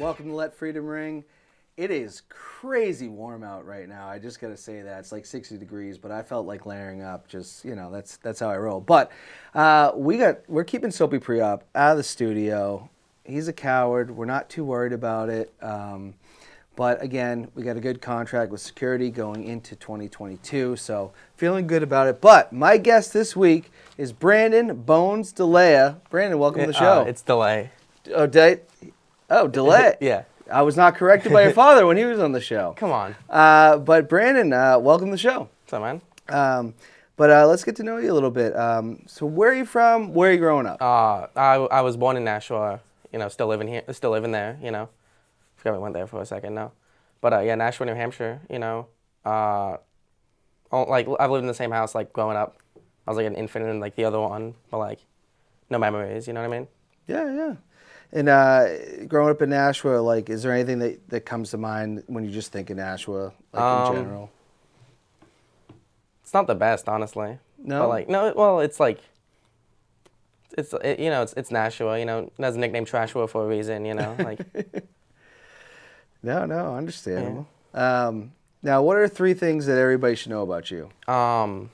Welcome to Let Freedom Ring. It is crazy warm out right now. I just gotta say that it's like 60 degrees, but I felt like layering up. Just that's how I roll. But we're keeping Soapy Pre-Op out of the studio. He's a coward. We're not too worried about it. But again, we got a good contract with security going into 2022, so feeling good about it. But my guest this week is Brandon Bones Dellea. Brandon, welcome to the show. It's Dellea. Dellea. Yeah. I was not corrected by your father when he was on the show. Come on. But Brandon, welcome to the show. What's up, man? But let's get to know you a little bit. So where are you from? Where are you growing up? I was born in Nashua. Still living there. Forgot we went there for a second now. But yeah, Nashua, New Hampshire. I've lived in the same house like growing up. I was like an infant in like the other one, but like no memories. You know what I mean? Yeah. And growing up in Nashua, like, is there anything that comes to mind when you just think of Nashua, like in general? It's not the best, honestly. No. But no. Well, it's like it's Nashua. It has a nickname Trashua for a reason. Like. No, understandable. Yeah. Now, what are 3 things that everybody should know about you? I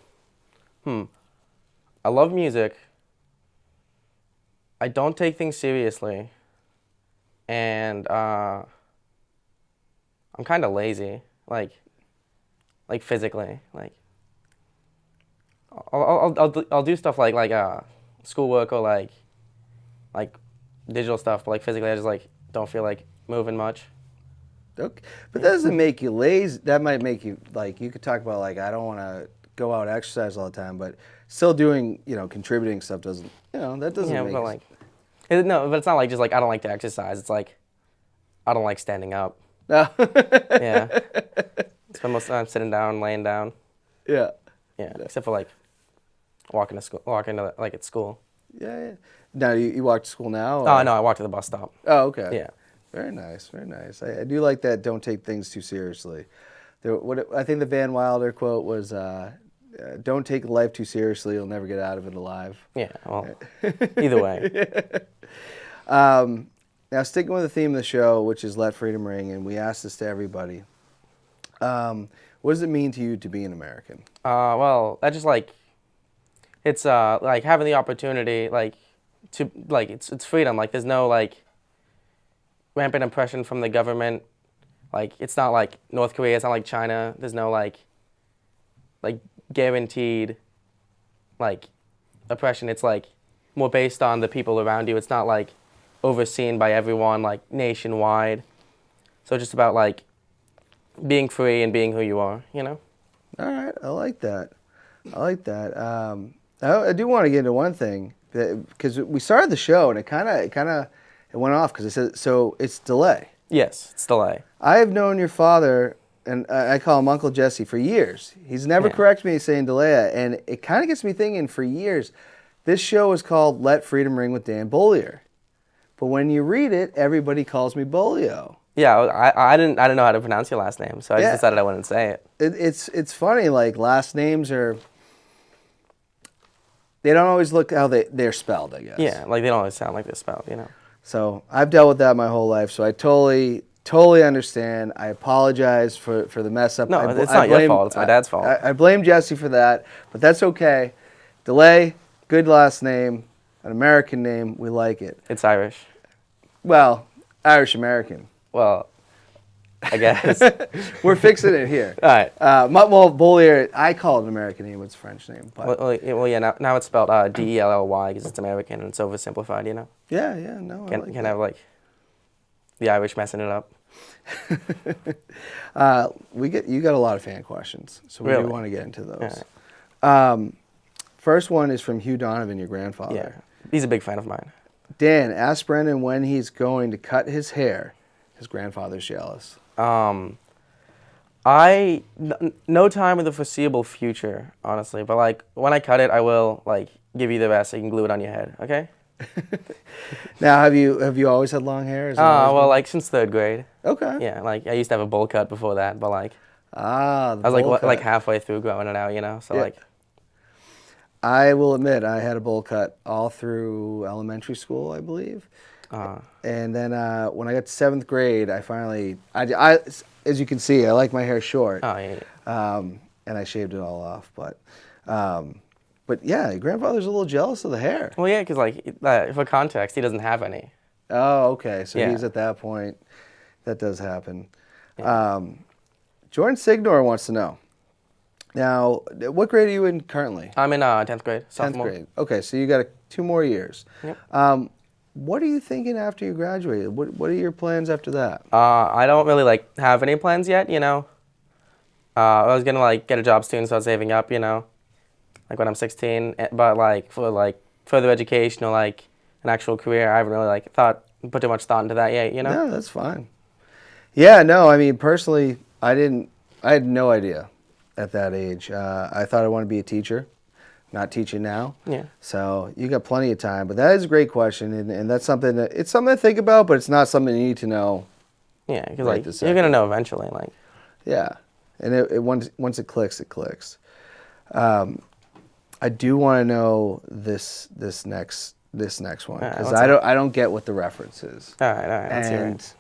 love music. I don't take things seriously, and I'm kind of lazy, like physically. Like, I'll do stuff like schoolwork or like digital stuff, but like physically, I just like don't feel like moving much. Okay. But that doesn't make you lazy. That might make you, like, you could talk about, like, I don't want to go out and exercise all the time, but still doing, contributing stuff doesn't, that doesn't make but like, no, but it's not like just like I don't like to exercise. It's like I don't like standing up. No. Yeah. Spend most of the time sitting down, laying down. Yeah. Yeah, except for like walking at school. Yeah. Now, you walk to school now? Or? Oh, no, I walk to the bus stop. Oh, okay. Yeah. Very nice. I do like that. Don't take things too seriously. I think the Van Wilder quote was, "Don't take life too seriously. You'll never get out of it alive." Yeah. Well, either way. Now, sticking with the theme of the show, which is Let Freedom Ring, and we ask this to everybody. What does it mean to you to be an American? Well, that just like it's like having the opportunity, like to like it's freedom. Like there's no like rampant oppression from the government. Like it's not like North Korea, it's not like China. There's no like guaranteed like oppression. It's like more based on the people around you. It's not like overseen by everyone like nationwide. So it's just about like being free and being who you are, All right, I like that. I do want to get into one thing because we started the show and it kind of went off because I said, so it's Dellea. Yes, it's Dellea. I have known your father, and I call him Uncle Jesse, for years. He's never corrected me saying Dellea, and it kind of gets me thinking for years, this show is called Let Freedom Ring with Dan Bollier. But when you read it, everybody calls me Bolio. Yeah, I didn't know how to pronounce your last name, so I just decided I wouldn't say it. It's funny, like last names they don't always look how they're spelled, I guess. Yeah, like they don't always sound like they're spelled, So I've dealt with that my whole life, so I totally understand. I apologize for the mess up. No, it's not your fault. It's my dad's fault. I blame Jesse for that, but that's okay. Dellea, good last name, an American name. We like it. It's Irish. Well, Irish-American. Well, I guess. We're fixing it here. All right. Bollier, I call it an American name. It's a French name. But. Well, yeah, now it's spelled Delley because it's American and it's oversimplified, Yeah, no. Can't have, like, the Irish messing it up. You got a lot of fan questions, so we do want to get into those. Right. First one is from Hugh Donovan, your grandfather. Yeah, he's a big fan of mine. Dan, ask Brendan when he's going to cut his hair. His grandfather's jealous. No time in the foreseeable future, honestly. But like when I cut it, I will like give you the rest so you can glue it on your head. Okay. Now, have you always had long hair? Well, like since 3rd grade. Okay. Yeah, like I used to have a bowl cut before that, but like I was like halfway through growing it out, So I will admit I had a bowl cut all through elementary school, I believe. And then when I got to 7th grade, I finally, as you can see, I like my hair short. Oh, yeah. And I shaved it all off. But yeah, your grandfather's a little jealous of the hair. Well, yeah, because, like, for context, he doesn't have any. Oh, okay. So Yeah. he's at that point. That does happen. Yeah. Jordan Signor wants to know. Now, what grade are you in currently? I'm in 10th grade, 10th sophomore. grade. Okay, so you got 2 more years. Yep. What are you thinking after you graduate? What are your plans after that? I don't really, like, have any plans yet, you know. I was gonna, like, get a job soon, so I was saving up, you know, like, when I'm 16. But, like, for, like, further education or, like, an actual career, I haven't really, like, put too much thought into that yet, you know. No, that's fine. Yeah, no, I mean, personally, I had no idea at that age. I thought I wanted to be a teacher, not teaching now. Yeah. So you got plenty of time, but that is a great question, and that's something it's something to think about, but it's not something you need to know. Yeah, because, Right like, this you're gonna know eventually, like. Yeah, and once it clicks, it clicks. I do want to know this next one because what's up? I don't get what the reference is. All right, let's hear And it.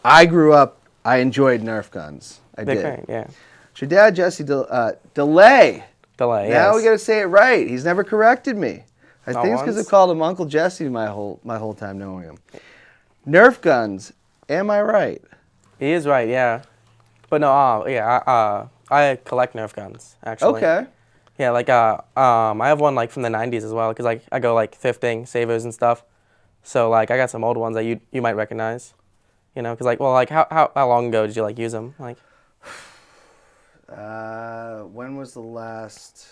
I grew up. I enjoyed Nerf guns. I Big did. fan, yeah. It's your dad, Jesse Dellea. Delay, Now yes. we got to say it right. He's never corrected me. I Not think it's because once? I've called him Uncle Jesse my whole time knowing him. Nerf guns. Am I right? He is right, yeah. But no, I collect Nerf guns, actually. Okay. Yeah, like, I have one, like, from the 90s as well, because, like, I go, like, thrifting, savers and stuff. So, like, I got some old ones that you might recognize, you know, because, like, well, like, how long ago did you, like, use them? Like, When was the last?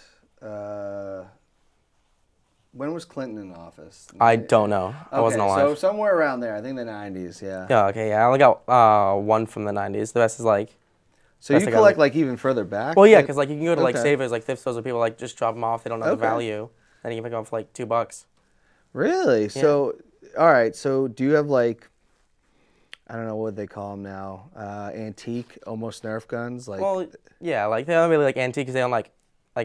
When was Clinton in office? I don't know. I wasn't Okay, alive. so somewhere around there. I think the 90s. Yeah. Yeah, okay, yeah, I only got one from the 90s. The rest is, like, So you That's like collect like even further back? well, yeah, because, like, you can go to, like, Okay. savers, like, thrift stores where people, like, just drop them off. They don't know the Okay. value. Then you can pick them up for, like, $2. Really? So, all right. So do you have like, I don't know what they call them now, antique, almost Nerf guns? Like, Well, yeah, like, they don't really, like, antique because they don't, like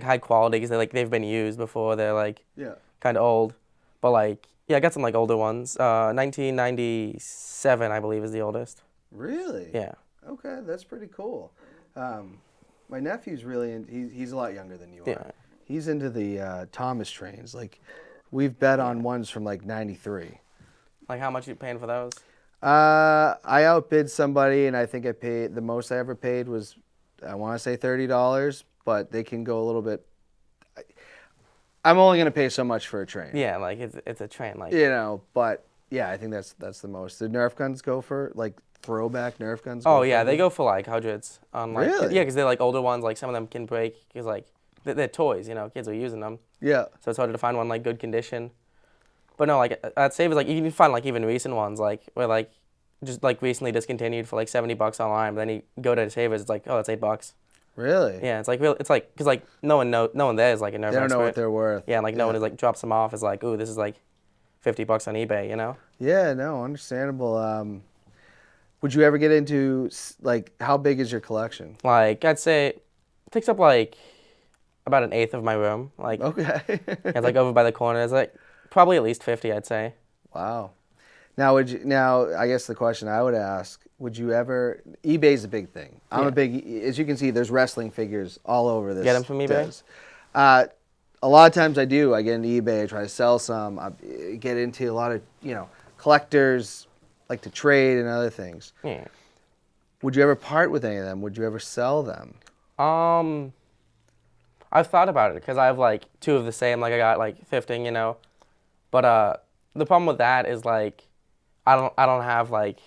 high quality because they've been used before. They're, like, yeah. kind of old. But, like, yeah, I got some, like, older ones. 1997, I believe, is the oldest. Really? Yeah. Okay, that's pretty cool. My nephew's really he's a lot younger than you are. Yeah. He's into the Thomas trains. Like, we've bet on ones from like '93. Like, how much you paying for those? I outbid somebody, and I think I paid the most I ever paid was, I want to say $30, but they can go a little bit. I'm only going to pay so much for a train. Yeah, like, it's a train. Like, You know, but yeah, I think that's the most. Did Nerf guns go for like throwback Nerf guns? oh, go yeah, for they go for, like, hundreds. Like, Really? Yeah, because they're, like, older ones. Like, some of them can break because, like, they're toys, you know. Kids are using them. Yeah. So it's harder to find one, like, good condition. But no, like, at Savers, like, you can find, like, even recent ones, like, where, like, just, like, recently discontinued for, like, $70 online. But then you go to Savers, it's like, oh, that's $8. Really? Yeah, it's like real. It's like because like no one there is like a Nerf They don't know expert. what they're worth. Yeah, and like no one is like drops them off. Is like, ooh, this is like $50 on eBay, you know? Yeah, no, understandable. Would you ever get into like how big is your collection? Like I'd say, it takes up like about an eighth of my room. Like Okay. it's like over by the corner. It's like probably at least 50, I'd say. Wow. Now, I guess the question I would ask, would you ever, eBay's a big thing. I'm Yeah. a big, as you can see, there's wrestling figures all over this. Get them from eBay? Des. A lot of times I do. I get into eBay, I try to sell some. I get into a lot of, collectors like to trade and other things. Yeah. Would you ever part with any of them? Would you ever sell them? I've thought about it because I have like two of the same. Like I got like thrifting, you know, but the problem with that is like I don't have like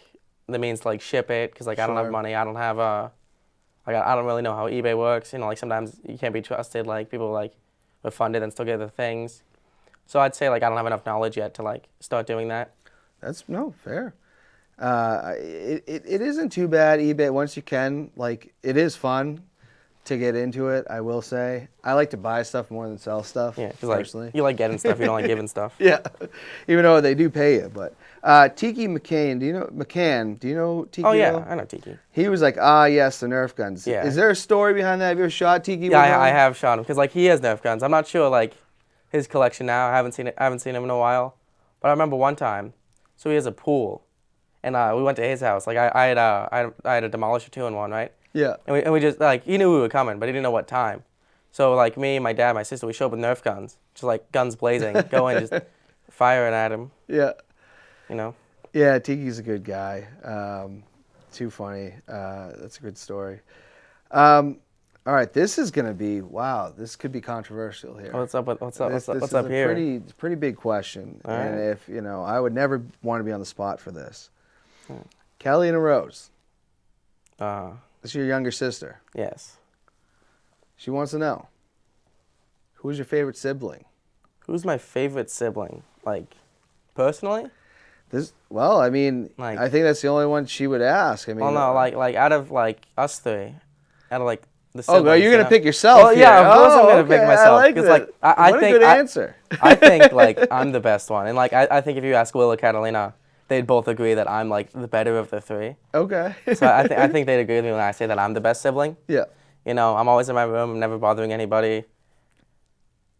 the means to like ship it because like I don't have Sure. money. I don't have like I don't really know how eBay works. You know, like sometimes you can't be trusted. Like people like are funded and still get the things. So I'd say like I don't have enough knowledge yet to like start doing that. That's no fair. It isn't too bad. eBay, once you can, like, it is fun to get into it. I will say, I like to buy stuff more than sell stuff. Yeah, because like personally. you like getting stuff, you don't like giving stuff. Yeah, even though they do pay you. But Tiki McCann, do you know McCann? Do you know Tiki? Oh yeah, though? I know Tiki. He was like, yes, the Nerf guns. Yeah. Is there a story behind that? Have you ever shot Tiki? Yeah, with one? I have shot him because like he has Nerf guns. I'm not sure like his collection now. I haven't seen him in a while, but I remember one time. So he has a pool, and we went to his house. Like I had a Demolisher 2-in-1, right? Yeah. And we just like he knew we were coming, but he didn't know what time. So like me, my dad, my sister, we showed up with Nerf guns, just like guns blazing, go in, just firing at him. Yeah. You know. Yeah, Tiki's a good guy. Too funny. That's a good story. All right, this is gonna be wow. This could be controversial here. What's up? What's up? This What's is up a here? pretty big question, All and right. if I would never want to be on the spot for this. Catalina Rose, Uh, this is your younger sister. yes. She wants to know, who's your favorite sibling? Who's my favorite sibling? Like, personally? Well, I mean, Like- I think that's the only one she would ask. I mean, Well, no, like out of like us three, out of like the oh, siblings. girl, you're you gonna know? pick yourself. Well, yeah, here. of course I'm gonna okay, pick myself. I like 'cause, that. like, I what think a good answer. I think like I'm the best one, and like I think if you ask Will or Catalina, they'd both agree that I'm like the better of the three. Okay. So I think they'd agree with me when I say that I'm the best sibling. Yeah. You know, I'm always in my room. I'm never bothering anybody.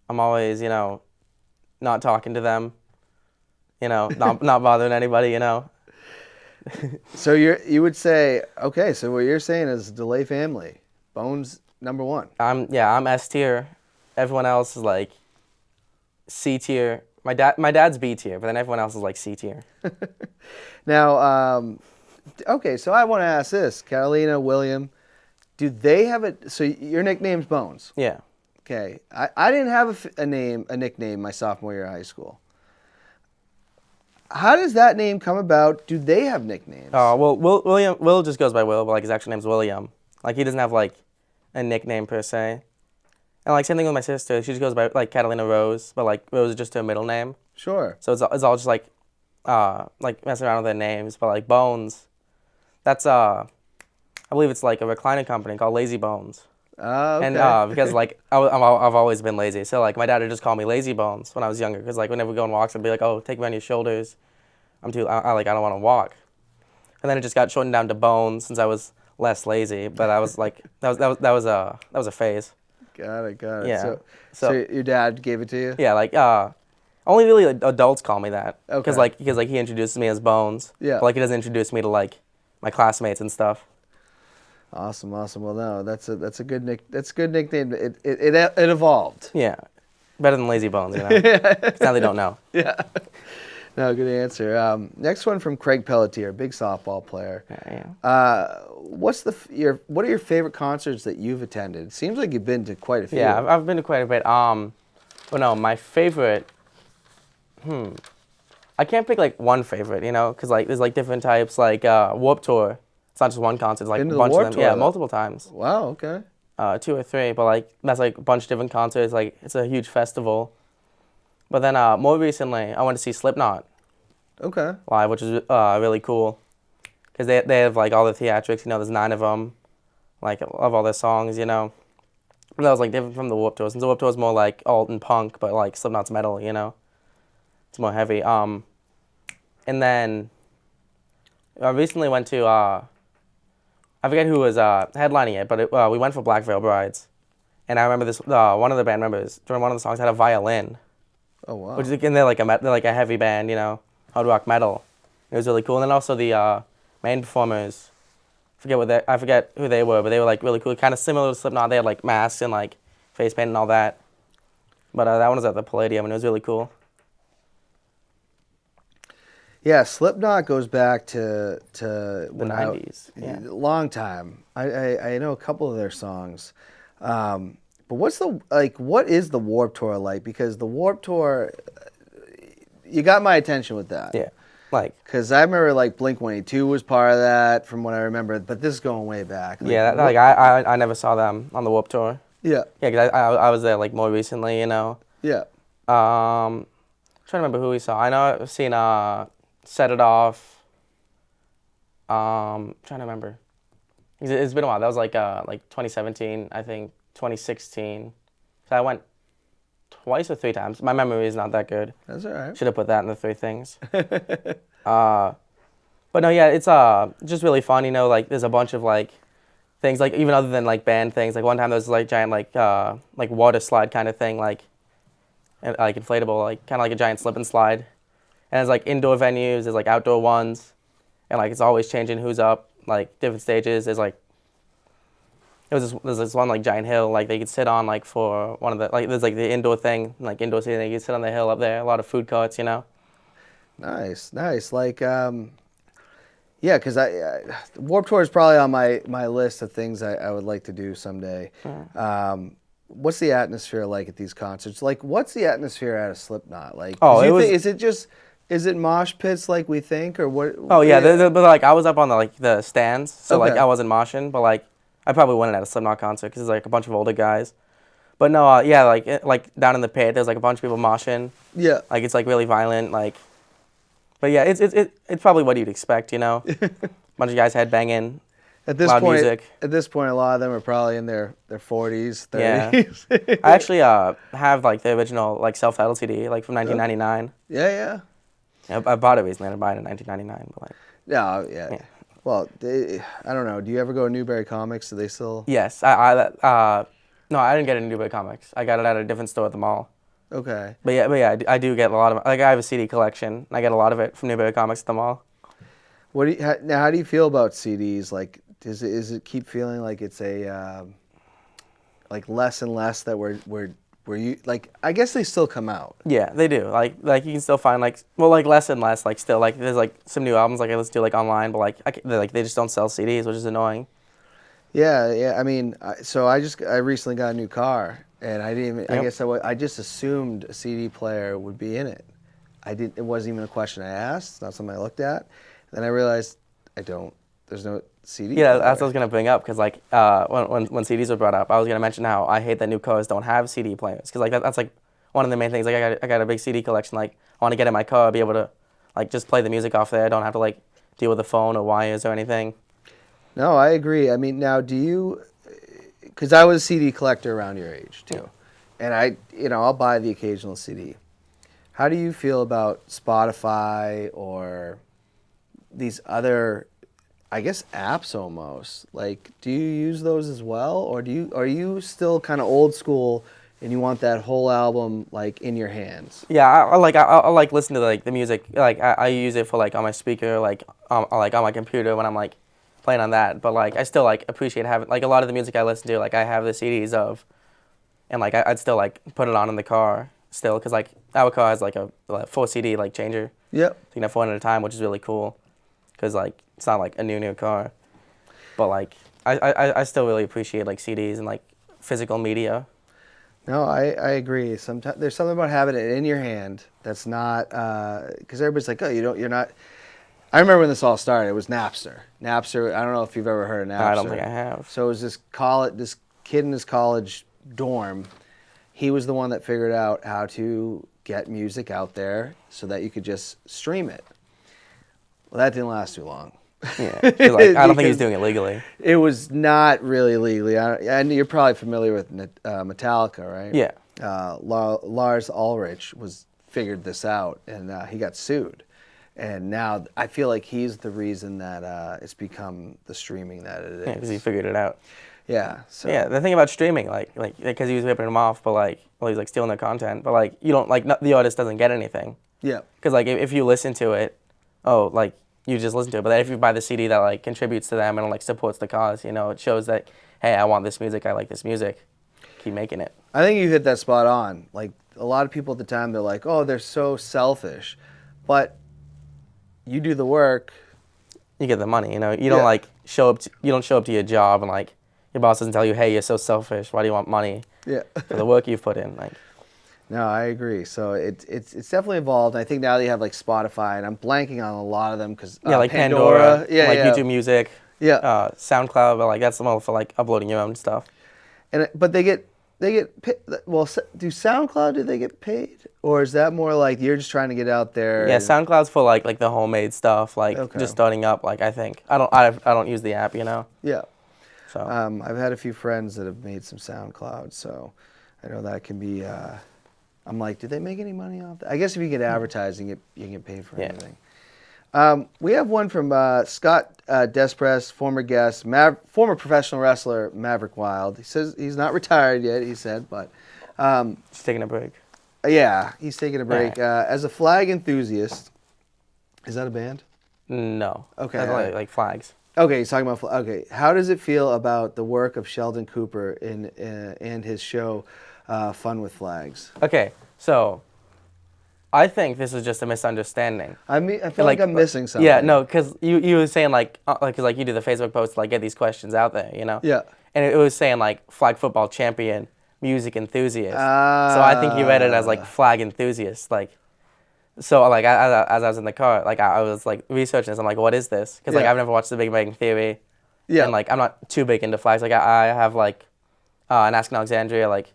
I'm always, not talking to them. Not bothering anybody. So you would say, okay, so what you're saying is Dellea family, Bones number one. I'm S tier. Everyone else is like C tier. My dad's B tier, but then everyone else is like C tier. Now, okay, so I want to ask this, Catalina, William, do they have so your nickname's Bones. Yeah. Okay, I didn't have a nickname my sophomore year of high school. How does that name come about? Do they have nicknames? Oh, well, Will just goes by Will, but like his actual name's William. Like he doesn't have like a nickname per se. And like same thing with my sister. She just goes by like Catalina Rose, but like Rose is just her middle name. Sure. So it's all just like messing around with their names. But like Bones, that's I believe it's like a recliner company called Lazy Bones. Okay. And because like I've always been lazy, so like my dad would just call me Lazy Bones when I was younger. Because like whenever we go on walks, I'd be like, "Oh, take me on your shoulders." I don't want to walk. And then it just got shortened down to Bones since I was less lazy. But I was like that was a phase. Got it. Yeah. So your dad gave it to you? Yeah, like only really adults call me that. Okay. Because he introduces me as Bones. Yeah. But like he doesn't introduce me to like my classmates and stuff. Awesome. Well, no, that's a good nickname. It evolved. Yeah. Better than Lazy Bones, 'Cause now they don't know. Yeah. No, good answer. Next one from Craig Pelletier, big softball player. Yeah. What are your favorite concerts that you've attended? It seems like you've been to quite a few. Yeah, I've been to quite a bit. Well, no, my favorite. I can't pick like one favorite, because like there's like different types. Like Warped Tour, it's not just one concert. It's like Been to a the bunch Warped of them. Tour, Yeah, though? multiple times. Wow. Okay. 2 or 3, but like that's like a bunch of different concerts. Like it's a huge festival. But then more recently, I went to see Slipknot Okay. live, which is really cool, because they have like all the theatrics. There's 9 of them, like of all their songs. And that was like different from the Warped Tour. Since the Warped Tour is more like alt and punk, but like Slipknot's metal. It's more heavy. And then I recently went to I forget who was headlining it, but we went for Black Veil Brides, and I remember this one of the band members during one of the songs had a violin, Oh wow. which is again they're like a heavy band, hard rock metal. It was really cool, and then also the main performers, I forget who they were, but they were like really cool, kind of similar to Slipknot. They had like masks and like face paint and all that, but that one was at the Palladium, and it was really cool. Yeah, Slipknot goes back to The when 90s. Yeah. long time. I know a couple of their songs, but what is the Warped Tour like? Because the Warped Tour, you got my attention with that. Yeah, like. Because I remember like Blink-182 was part of that from what I remember, but this is going way back. I never saw them on the Warped Tour. Yeah. Yeah, because I was there like more recently, Yeah. Trying to remember who we saw. I know I've seen Set It Off. Trying to remember. It's been a while. That was like 2017, I think 2016. So I went twice or 3 times. My memory is not that good. That's all right. Should have put that in the 3 things. But no, yeah, it's just really fun. Like there's a bunch of like things like even other than like band things. Like one time there was like giant like water slide kind of thing. Like and like inflatable, like kind of like a giant slip and slide. And there's like indoor venues, there's like outdoor ones, and like it's always changing who's up, like different stages. There's this one like giant hill like they could sit on like for one of the like there's like the indoor thing like indoor seating they could sit on the hill up there. A lot of food courts, you know. Nice, nice. Like, yeah, because Warped Tour is probably on my list of things I would like to do someday. What's the atmosphere like at these concerts? Like, what's the atmosphere at a Slipknot? Like, is it mosh pits like we think, or what? Oh yeah, but like I was up on the stands, so like Okay. I wasn't moshing, but like I probably wouldn't at a Slipknot concert because it's like a bunch of older guys. But no, yeah, like down in the pit, there's like a bunch of people moshing. Yeah. Like it's like really violent, like. But yeah, it's probably what you'd expect, you know. Bunch of guys headbanging, loud music. At this point, a lot of them are probably in their 40s, 30s. Yeah. I actually have like the original like self-titled CD like from 1999. Yeah. I bought it recently. I didn't buy it in 1999, but like. Yeah. Well, I don't know. Do you ever go to Newberry Comics? Do they still? Yes. No, I didn't get it in Newberry Comics. I got it at a different store at the mall. Okay. But yeah, I do get a lot of like I have a CD collection. I get a lot of it from Newberry Comics at the mall. Now, how do you feel about CDs? Like, is it keep feeling like it's a like less and less that we're you like? I guess they still come out. Yeah, they do. Like you can still find like less and less like still like there's like some new albums like I listen to like online, but like they just don't sell CDs, which is annoying. Yeah. I mean, I recently got a new car. And I didn't even, I guess I just assumed a CD player would be in it. It wasn't even a question I asked. It's not something I looked at. And then I realized there's no CD player. Yeah, that's what I was going to bring up because like when CDs were brought up, I was going to mention how I hate that new cars don't have CD players because like that's like one of the main things. Like I got a big CD collection. Like I want to get in my car, be able to like just play the music off there. I don't have to like deal with the phone or wires or anything. No, I agree. I mean, now do you... Because I was a CD collector around your age too, and I'll buy the occasional CD. How do you feel about Spotify or these other, I guess, apps almost? Like, do you use those as well, or are you still kind of old school and you want that whole album like in your hands? Yeah, I like listen to like the music. Like I use it for like on my speaker, like on my computer when I'm like playing on that, but like I still like appreciate having like a lot of the music I listen to, like I have the CDs of, and like I'd still like put it on in the car still because like our car has like a 4 CD like changer. Yep. So you can have 4 at a time, which is really cool, because like it's not like a new car, but like I still really appreciate like CDs and like physical media. No, I agree. Sometimes there's something about having it in your hand that's not because everybody's like, oh, you're not. I remember when this all started. It was Napster. Napster. I don't know if you've ever heard of Napster. I don't think I have. So it was this kid in his college dorm. He was the one that figured out how to get music out there so that you could just stream it. Well, that didn't last too long. Yeah, like, I don't think he's doing it legally. It was not really legally. And you're probably familiar with Metallica, right? Yeah. Lars Ulrich figured this out, and he got sued. And now I feel like he's the reason that it's become the streaming that it is. Yeah, because he figured it out. Yeah. So. Yeah, the thing about streaming, like because he was ripping them off, but like, well, he was like stealing their content, but like you don't like the artist doesn't get anything. Yeah. Because like if you listen to it, like you just listen to it, but then if you buy the CD that like contributes to them and like supports the cause, it shows that hey, I want this music, I like this music, keep making it. I think you hit that spot on. Like a lot of people at the time, they're like, oh, they're so selfish, but you do the work, you get the money. You don't like show up. You don't show up to your job and like your boss doesn't tell you, hey, you're so selfish. Why do you want money? Yeah. For the work you've put in, like. No, I agree. So it's definitely evolved. I think now they have like Spotify, and I'm blanking on a lot of them because like Pandora, YouTube Music, SoundCloud, but like that's more for like uploading your own stuff. But they get paid. Well, do they get paid, or is that more like you're just trying to get out there? Yeah, SoundCloud's for like the homemade stuff, like just starting up. Like I think I don't use the app, Yeah. So I've had a few friends that have made some SoundCloud, so I know that can be. I'm like, do they make any money off that? I guess if you get advertising, you can get paid for anything. We have one from Scott Despres, former guest, former professional wrestler Maverick Wild. He says he's not retired yet, he said, but... just taking a break. Yeah, he's taking a break. Alright. As a flag enthusiast, is that a band? No. Okay. That's like flags. Okay, he's talking about. Okay, how does it feel about the work of Sheldon Cooper and his show, Fun with Flags? Okay, so I think this is just a misunderstanding. I mean, I feel like I'm missing something. Yeah, no, because you were saying cause like you do the Facebook post to like get these questions out there, you know? Yeah. And it was saying like flag football champion, music enthusiast. So I think you read it as like flag enthusiast, like. So like as I was in the car, like I was like researching this. I'm like, what is this? Because like Yeah. I've never watched The Big Bang Theory. Yeah. And like I'm not too big into flags. Like I have like an Ask Alexandria like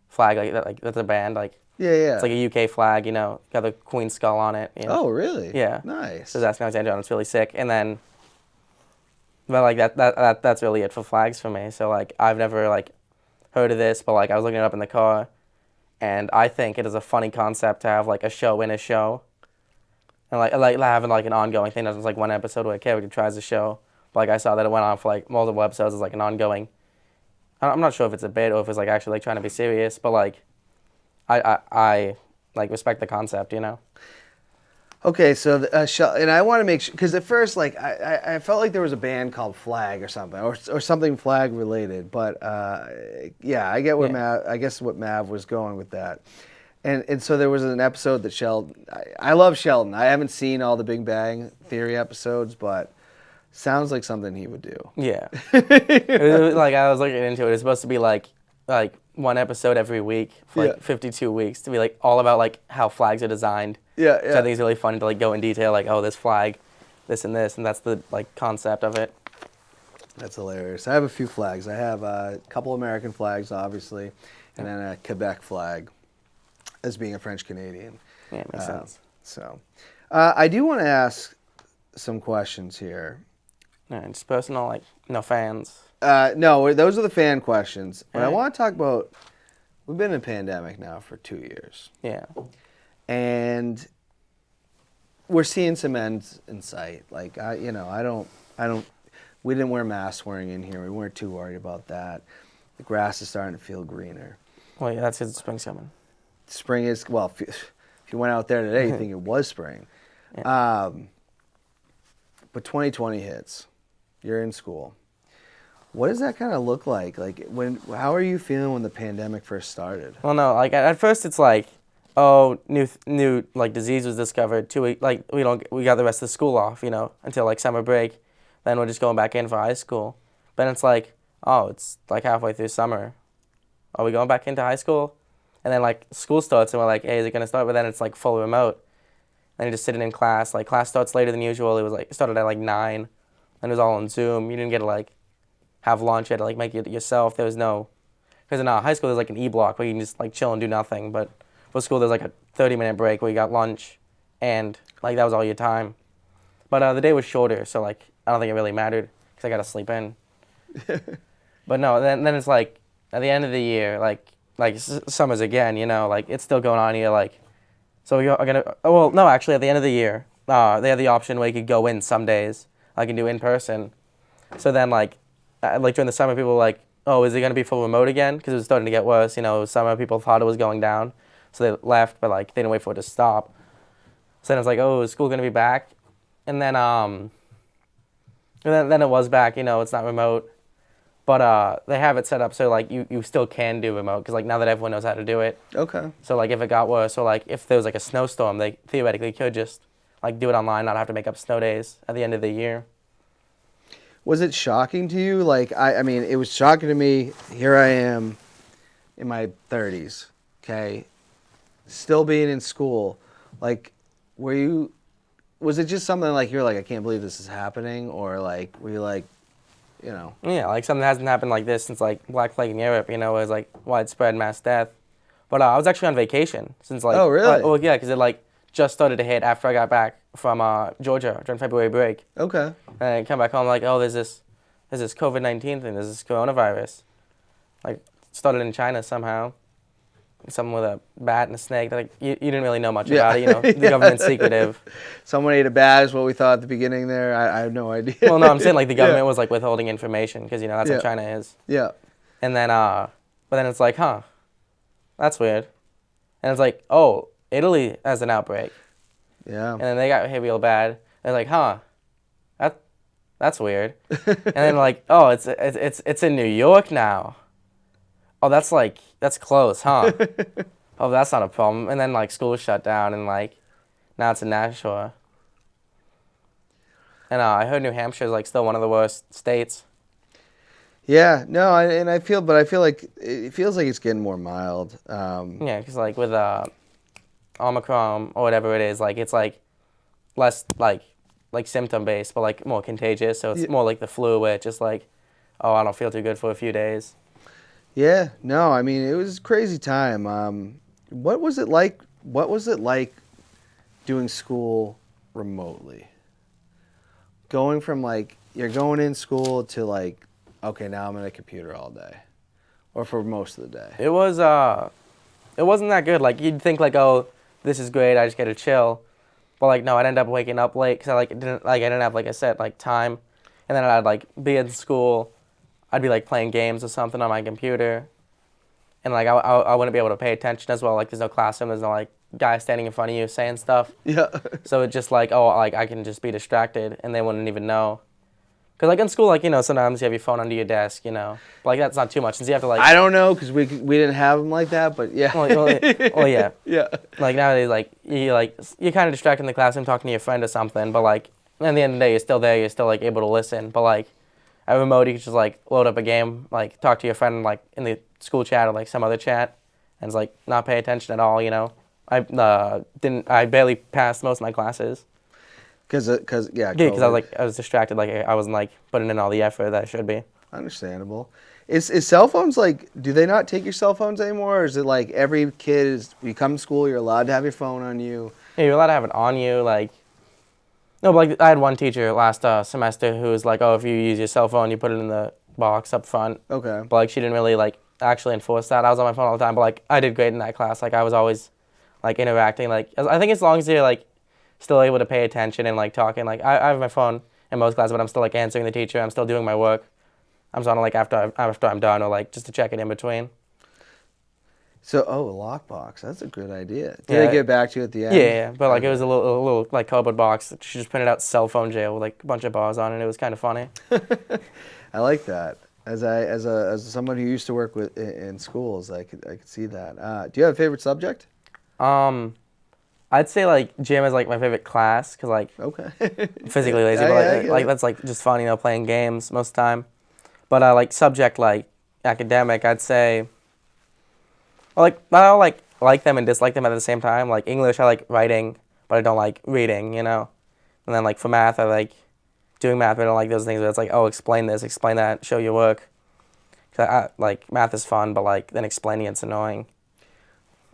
flag like that's a band like. Yeah, yeah. It's like a UK flag, you know, got the Queen skull on it. You know? Oh, really? Yeah. Nice. So that's Alexandria, and it's really sick. And then, but like that's really it for flags for me. So like I've never like heard of this, but like I was looking it up in the car, and I think it is a funny concept to have like a show in a show, and like having like an ongoing thing. Not just like one episode where okay, we can try as a show. But like I saw that it went on for like multiple episodes as like an ongoing. I'm not sure if it's a bit or if it's like actually like trying to be serious, but like. I like respect the concept, you know. Okay, so and I want to make sure because at first, like I felt like there was a band called Flag or something, or something flag related. But yeah, I get where I guess what Mav was going with that, and so there was an episode that Sheldon. I love Sheldon. I haven't seen all the Big Bang Theory episodes, but sounds like something he would do. Yeah, it was, like I was looking into it. It's supposed to be like one episode every week for like 52 weeks to be like all about like how flags are designed. Yeah, Which I think is really fun to like go in detail like oh this flag, this, and that's the like concept of it. That's hilarious. I have a few flags. I have a couple American flags, obviously, and then a Quebec flag, as being a French Canadian. Yeah, makes sense. So, I do want to ask some questions here. Yeah, it's personal, like no fans. No, those are the fan questions. But I Alright. want to talk about, we've been in a pandemic now for 2 years. Yeah. And we're seeing some ends in sight. Like, we didn't wear masks wearing in here. We weren't too worried about that. The grass is starting to feel greener. Well, yeah, that's because spring's coming. Spring is, well, if you went out there today, you think it was spring. Yeah. But 2020 hits. You're in school. What does that kind of look like? Like, how are you feeling when the pandemic first started? Well, no, like at first it's like, oh, new like disease was discovered. 2 weeks, like we got the rest of the school off, you know, until like summer break. Then we're just going back in for high school. Then it's like, oh, it's like halfway through summer. Are we going back into high school? And then like school starts and we're like, hey, is it gonna start? But then it's like full remote. And you're just sitting in class. Like class starts later than usual. It was like it started at like 9, and it was all on Zoom. You didn't get to like have lunch. You had to like make it yourself. There was no, because in high school there's like an E-block where you can just like chill and do nothing. But for school there's like a 30-minute break where you got lunch, and like that was all your time. But the day was shorter, so like I don't think it really mattered because I got to sleep in. But no, then it's like at the end of the year, like summers again, you know, like it's still going on here. Like, so we're gonna. Well, no, actually, at the end of the year, they had the option where you could go in some days. I can do in person. So then like during the summer, people were like, oh, is it gonna be full remote again? Because it was starting to get worse. You know, summer people thought it was going down, so they left, but like they didn't wait for it to stop. So then it was like, oh, is school gonna be back? And then then it was back. You know, it's not remote. But they have it set up so like you still can do remote because like now that everyone knows how to do it. Okay. So like if it got worse or like if there was like a snowstorm, they theoretically could just like do it online, not have to make up snow days at the end of the year. Was it shocking to you? Like I mean, it was shocking to me. Here I am, in my 30s. Okay, still being in school. Like, was it just something like you're like I can't believe this is happening, or like were you like, you know? Yeah, like something hasn't happened like this since like Black Plague in Europe. You know, it was like widespread mass death. But I was actually on vacation since like. Oh really? Well, yeah, because it like just started to hit after I got back from Georgia during February break. Okay. And I come back home like, oh, there's this COVID-19 thing, there's this coronavirus. Like started in China somehow. Someone with a bat and a snake. Like you didn't really know much about it. You know, the government's secretive. Someone ate a bat is what we thought at the beginning there. I have no idea. Well, no, I'm saying like the government was like withholding information because you know that's how China is. Yeah. And then, but then it's like, huh, that's weird. And it's like, oh, Italy has an outbreak. Yeah. And then they got hit real bad. And like, huh, that that's weird. And then like, oh, it's in New York now. Oh, that's close, huh? Oh, that's not a problem. And then like school shut down, and like now it's in Nashua. And I heard New Hampshire is like still one of the worst states. Yeah, no, but I feel like it feels like it's getting more mild. Yeah, because like with Omicron or whatever it is, like it's like less like symptom based, but like more contagious. So it's Yeah. more like the flu, where it's just like, oh, I don't feel too good for a few days. Yeah, no, I mean it was a crazy time. What was it like? What was it like doing school remotely? Going from like you're going in school to like, okay, now I'm in a computer all day, or for most of the day. It wasn't that good. Like you'd think like, oh, this is great. I just get to chill. But like no, I'd end up waking up late because I didn't have like I said like time, and then I'd like be in school. I'd be like playing games or something on my computer, and like I wouldn't be able to pay attention as well. Like there's no classroom. There's no like guy standing in front of you saying stuff. Yeah. So it's just like, oh, like I can just be distracted, and they wouldn't even know. Cause like in school, like sometimes you have your phone under your desk, but like that's not too much, since you have to like. I don't know because we didn't have them like that, but yeah. Well, yeah. Yeah. Like nowadays, you're kind of distracted in the classroom talking to your friend or something, but like at the end of the day, you're still there. You're still like able to listen. But like at remote, you can just like load up a game, like talk to your friend like in the school chat or like some other chat, and it's like not pay attention at all. I barely passed most of my classes. Because Yeah, because I was distracted. Like I wasn't like putting in all the effort that I should be. Understandable. Is cell phones like? Do they not take your cell phones anymore? Or is it like every kid you come to school, you're allowed to have your phone on you? Yeah, you're allowed to have it on you. Like no, but like I had one teacher last semester who was like, oh, if you use your cell phone, you put it in the box up front. Okay. But like she didn't really like actually enforce that. I was on my phone all the time, but like I did great in that class. Like I was always like interacting. Like I think as long as you're like still able to pay attention and like talking. Like I have my phone in most classes, but I'm still like answering the teacher. I'm still doing my work. I'm just on like after I'm done, or like just to check it in between. So, a lockbox. That's a good idea. Did Yeah. they get back to you at the end? Yeah. But like it was a little like cardboard box. She just printed out cell phone jail with like a bunch of bars on it. It was kind of funny. I like that. As someone who used to work with in schools, I could see that. Do you have a favorite subject? I'd say like gym is like my favorite class because like Okay. physically lazy, Yeah, but yeah, I like, get like it. that's like just fun, playing games most of the time. But like subject like academic, I'd say. Well, I don't like them and dislike them at the same time. Like English, I like writing, but I don't like reading, And then like for math, I like doing math, but I don't like those things where it's like, oh, explain this, explain that, show your work. 'Cause like math is fun, but like then explaining it's annoying.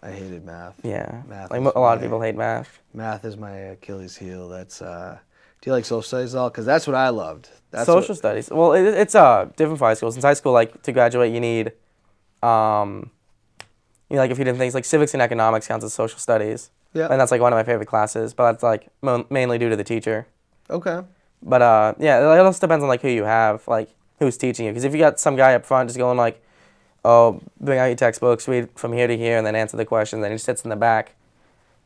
I hated math. Yeah. Math Like is a lot of my- people hate math. Math is my Achilles heel. That's. Do you like social studies at all? Because that's what I loved. That's Social studies. Well, it's different for high school. Since high school, like to graduate, you need, like a few different things. Like civics and economics counts as social studies. Yeah. And that's like one of my favorite classes. But that's like mainly due to the teacher. Okay. But yeah, it also depends on like who you have, like who's teaching you. Because if you got some guy up front just going like, oh, bring out your textbooks, read from here to here, and then answer the questions, and he sits in the back,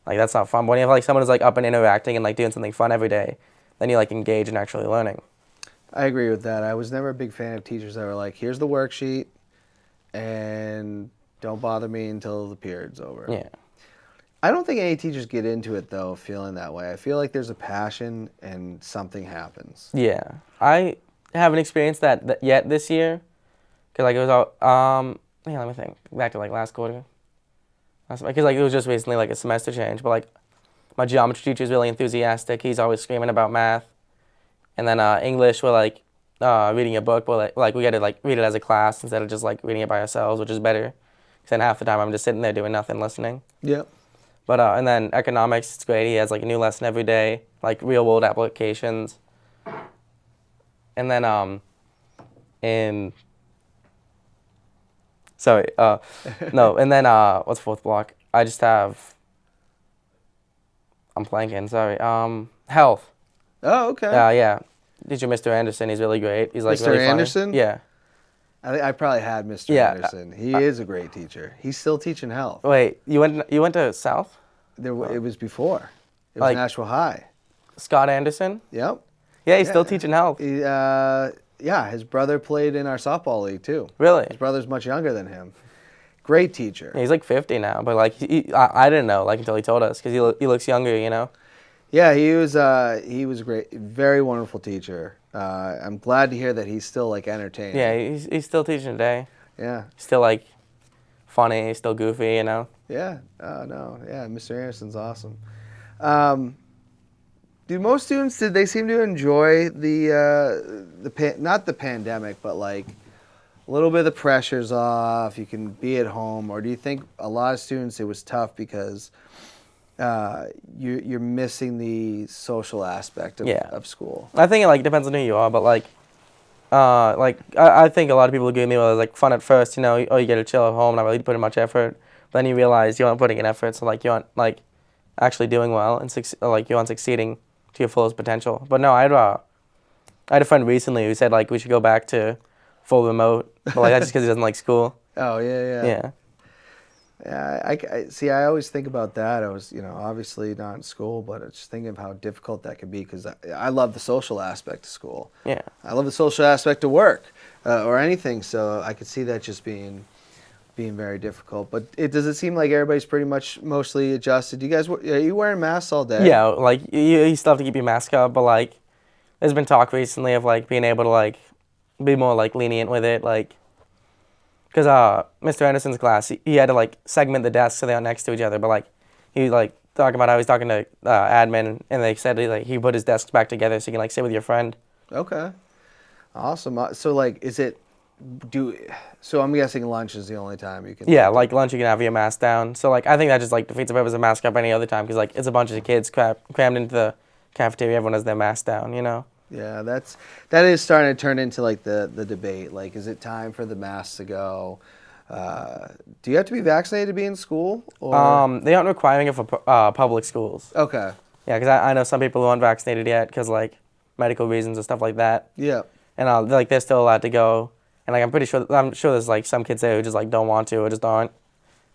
like that's not fun. But when you have like someone who's like up and interacting and like doing something fun every day, then you like engage in actually learning. I agree with that. I was never a big fan of teachers that were like, here's the worksheet, and don't bother me until the period's over. Yeah. I don't think any teachers get into it, though, feeling that way. I feel like there's a passion and something happens. Yeah. I haven't experienced that yet this year. Because like it was all, let me think. Back to like last quarter. Because like it was just recently like a semester change. But like my geometry teacher is really enthusiastic. He's always screaming about math. And then English, we're like reading a book. But like we got to like read it as a class instead of just like reading it by ourselves, which is better. Because then half the time I'm just sitting there doing nothing, listening. Yep. But and then economics, it's great. He has like a new lesson every day, like real world applications. And then no, and then what's fourth block? I just have. I'm blanking. Sorry. Health. Oh, okay. Yeah. Teacher Mr. Anderson, he's really great. He's like Mr. really funny. Anderson? Yeah. I probably had Mr. Yeah. Anderson. He is a great teacher. He's still teaching health. Wait, you went to South? It was before. It was Like- Nashville High. Scott Anderson? Yep. Yeah, he's still teaching health. Yeah, his brother played in our softball league too. Really? His brother's much younger than him. Great teacher. Yeah, he's like 50 now, but like I didn't know like until he told us because he looks younger, you know. Yeah, he was a great, very wonderful teacher. I'm glad to hear that he's still like entertaining. Yeah, he's still teaching today. Yeah. He's still like funny, he's still goofy, you know. Yeah. Oh no. Yeah, Mr. Anderson's awesome. Do most students did they seem to enjoy not the pandemic, but like a little bit of the pressure's off? You can be at home, or do you think a lot of students it was tough because you're missing the social aspect of school? I think it like depends on who you are, but I think a lot of people agree with me. Well, it was like fun at first, you know. Oh, you get to chill at home, not really putting much effort. But then you realize you aren't putting in effort, so like you aren't like actually doing well and like you aren't succeeding to your fullest potential. But no, I had a friend recently who said like we should go back to full remote, but like that's just because he doesn't like school. Oh yeah. Yeah. Yeah, I see. I always think about that. I was, obviously not in school, but it's just thinking of how difficult that could be because I love the social aspect of school. Yeah. I love the social aspect of work or anything. So I could see that just being very difficult. But does it seem like everybody's pretty much mostly adjusted? Are you wearing masks all day? Yeah, like you still have to keep your mask up, but like there's been talk recently of like being able to like be more like lenient with it, like. Because Mr. Anderson's class, he had to like segment the desks so they aren't next to each other. But like he like talking about how he's talking to admin, and they said he put his desks back together so you can like sit with your friend. Okay, awesome. So like, So I'm guessing lunch is the only time you can. Yeah, like lunch you can have your mask down. So like I think that just like defeats the purpose of mask up any other time because like it's a bunch of kids crammed into the cafeteria. Everyone has their mask down, you know. Yeah, that is starting to turn into like the debate. Like, is it time for the masks to go? Do you have to be vaccinated to be in school? Or? They aren't requiring it for public schools. Okay. Yeah, because I know some people who aren't vaccinated yet because like medical reasons and stuff like that. Yeah. And like they're still allowed to go. And like I'm sure there's like some kids there who just like don't want to or just aren't.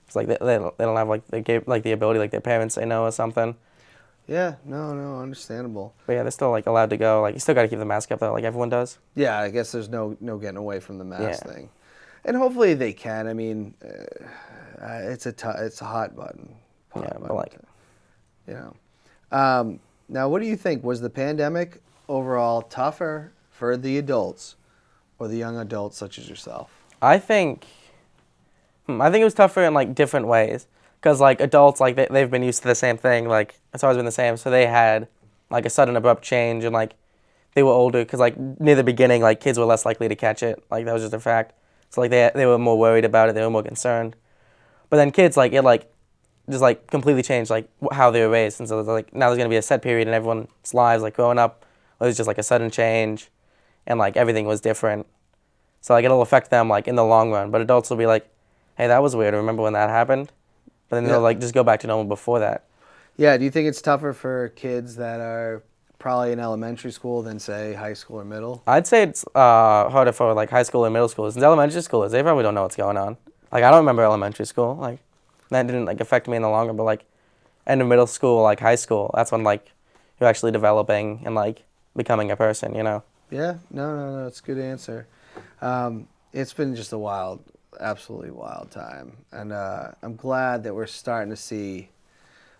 It's like they don't have like the ability, like their parents say no or something. Yeah, no, understandable. But yeah, they're still like allowed to go. Like you still got to keep the mask up though, like everyone does. Yeah, I guess there's no getting away from the mask thing, and hopefully they can. I mean, it's a hot button. But like, Now, what do you think? Was the pandemic overall tougher for the adults or the young adults such as yourself? I think it was tougher in like different ways. Because like adults, like they've been used to the same thing, like it's always been the same. So they had like a sudden abrupt change, and like they were older. Because like near the beginning, like kids were less likely to catch it. Like that was just a fact. So like they were more worried about it. They were more concerned. But then kids, like it like just like completely changed like how they were raised. And so like now there's gonna be a set period in everyone's lives. Like growing up, it was just like a sudden change, and like everything was different. So like it'll affect them like in the long run. But adults will be like, hey, that was weird. Remember when that happened? But then they'll like just go back to normal before that. Yeah, do you think it's tougher for kids that are probably in elementary school than say high school or middle? I'd say it's harder for like high school and middle school. Since elementary schoolers, they probably don't know what's going on. Like I don't remember elementary school. Like that didn't like affect me in the long run. But like end of middle school, like high school, that's when like you're actually developing and like becoming a person. You know? Yeah. No. It's a good answer. It's been just a absolutely wild time, and I'm glad that we're starting to see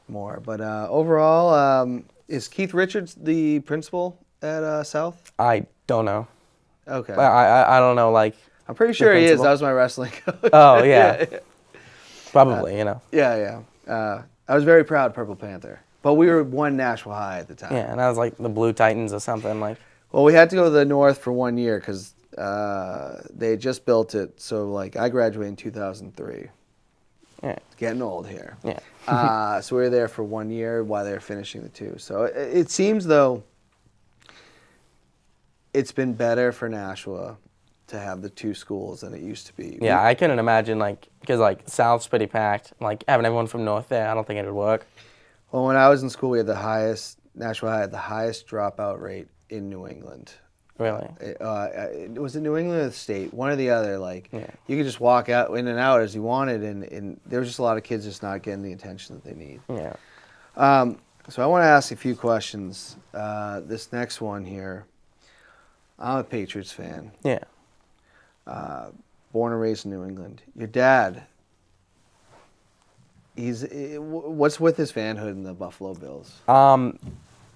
more. But overall, is Keith Richards the principal at South? I don't know. Okay. I don't know. Like I'm pretty sure he is. That was my wrestling coach. Oh yeah. Probably. You know. Yeah. I was very proud Purple Panther, but we were one Nashville High at the time. Yeah, and that was like the Blue Titans or something like. Well, we had to go to the North for 1 year because they had just built it. So like I graduated in 2003. Yeah. Getting old here. Yeah. So we were there for 1 year while they were finishing the two. So it seems though it's been better for Nashua to have the two schools than it used to be. Yeah, I couldn't imagine like because like South's pretty packed. Like having everyone from North there, I don't think it would work. Well, when I was in school, Nashua had the highest dropout rate in New England. Really? Was it New England or the state? One or the other. Like Yeah. you could just walk out in and out as you wanted, and there was just a lot of kids just not getting the attention that they need. Yeah. So I want to ask a few questions. This next one here, I'm a Patriots fan. Yeah. Born and raised in New England. Your dad, what's with his fanhood in the Buffalo Bills?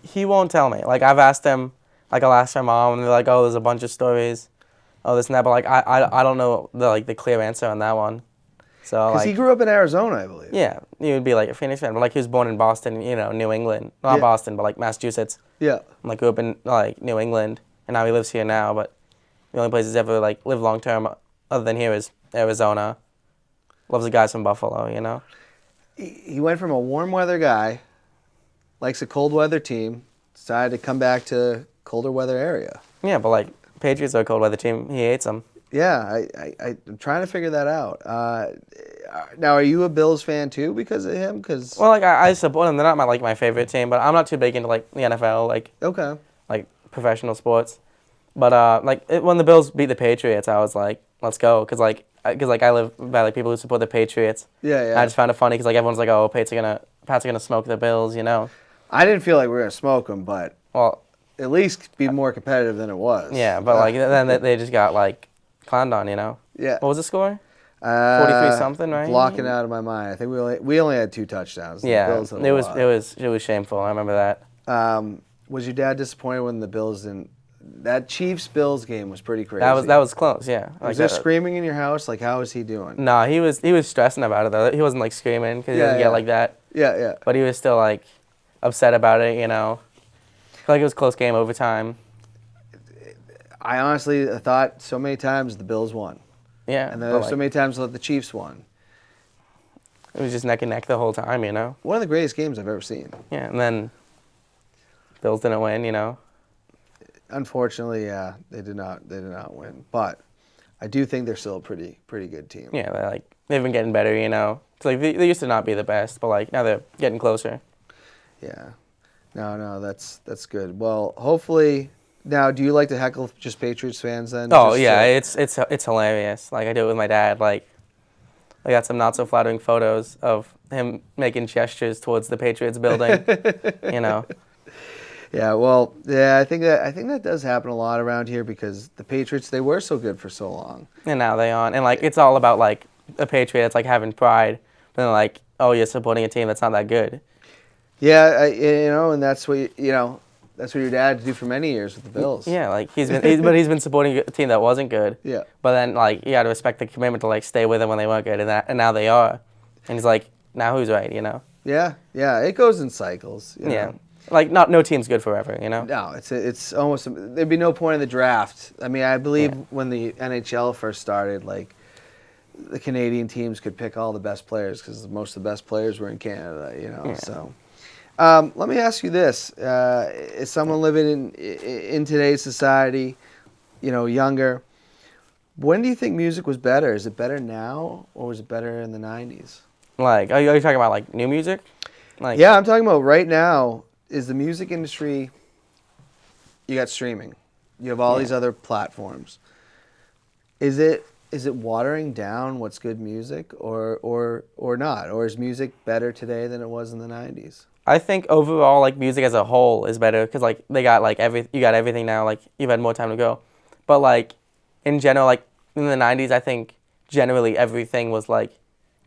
He won't tell me. Like I've asked him, like I'll ask my mom, and they're like, "Oh, there's a bunch of stories, oh this and that," but like I don't know the clear answer on that one. So Because like he grew up in Arizona, I believe. yeah, he would be like a Phoenix fan, but like he was born in Boston, New England, not Yeah. Boston, but like Massachusetts. Yeah. Like grew up in like New England, and now he lives here now. But the only place he's ever like lived long term other than here is Arizona. Loves the guys from Buffalo. He went from a warm weather guy, likes a cold weather team, decided to come back to colder weather area. Yeah, but like Patriots are a cold weather team. He hates them. Yeah, I'm trying to figure that out. Now, are you a Bills fan too because of him? Well, like I support them. They're not my favorite team, but I'm not too big into like the NFL, Okay. like professional sports. But when the Bills beat the Patriots, I was like, let's go, because I live by like people who support the Patriots. Yeah, And yeah. I just found it funny because like everyone's like, oh, Pats are gonna smoke the Bills, I didn't feel like we were gonna smoke them, but Well, at least be more competitive than it was. yeah, but like then they just got like clowned on, Yeah. What was the score? 43 something, right? Blocking out of my mind. I think we only had 2 touchdowns. The Yeah, Bills had it a was lot. shameful. I remember that. Was your dad disappointed when the Bills didn't? That Chiefs-Bills game was pretty crazy. That was close, yeah. Was there screaming in your house? Like, how was he doing? No, he was stressing about it though. He wasn't like screaming because he doesn't Yeah. get like that. Yeah, yeah. But he was still like upset about it, Felt like it was a close game overtime. I honestly thought so many times the Bills won. Yeah. And there but, were so many times that the Chiefs won. it was just neck and neck the whole time, One of the greatest games I've ever seen. Yeah, and then Bills didn't win, Unfortunately, yeah, they did not win. But I do think they're still a pretty good team. Yeah, they've been getting better, It's like they used to not be the best, but like now they're getting closer. Yeah. No, that's good. Well, hopefully. Now, do you like to heckle just Patriots fans then? Oh Just, yeah, it's hilarious. Like I do it with my dad. Like I got some not so flattering photos of him making gestures towards the Patriots building. Yeah, well, yeah, I think that does happen a lot around here because the Patriots, they were so good for so long. And now they aren't. And like it's all about like a Patriot that's like having pride. But then like, oh, you're supporting a team that's not that good. Yeah, and that's what that's what your dad did for many years with the Bills. Yeah, like he's been supporting a team that wasn't good. Yeah. But then like you got to respect the commitment to like stay with them when they weren't good, and now they are. And he's like, now who's right, Yeah, it goes in cycles. Yeah. Like no team's good forever, No, it's almost there'd be no point in the draft. I mean, I believe when the NHL first started, like the Canadian teams could pick all the best players because most of the best players were in Canada. Yeah. So. Let me ask you this: as someone living in today's society, younger, when do you think music was better? Is it better now, or was it better in the '90s? Like, are you talking about like new music? Like, Yeah, I'm talking about right now. Is the music industry? You got streaming. You have all these other platforms. Is it watering down what's good music, or not? Or is music better today than it was in the '90s? I think overall, like music as a whole is better because like they got like you got everything now. Like you've had more time to go, but like in general, like in the '90s, I think generally everything was like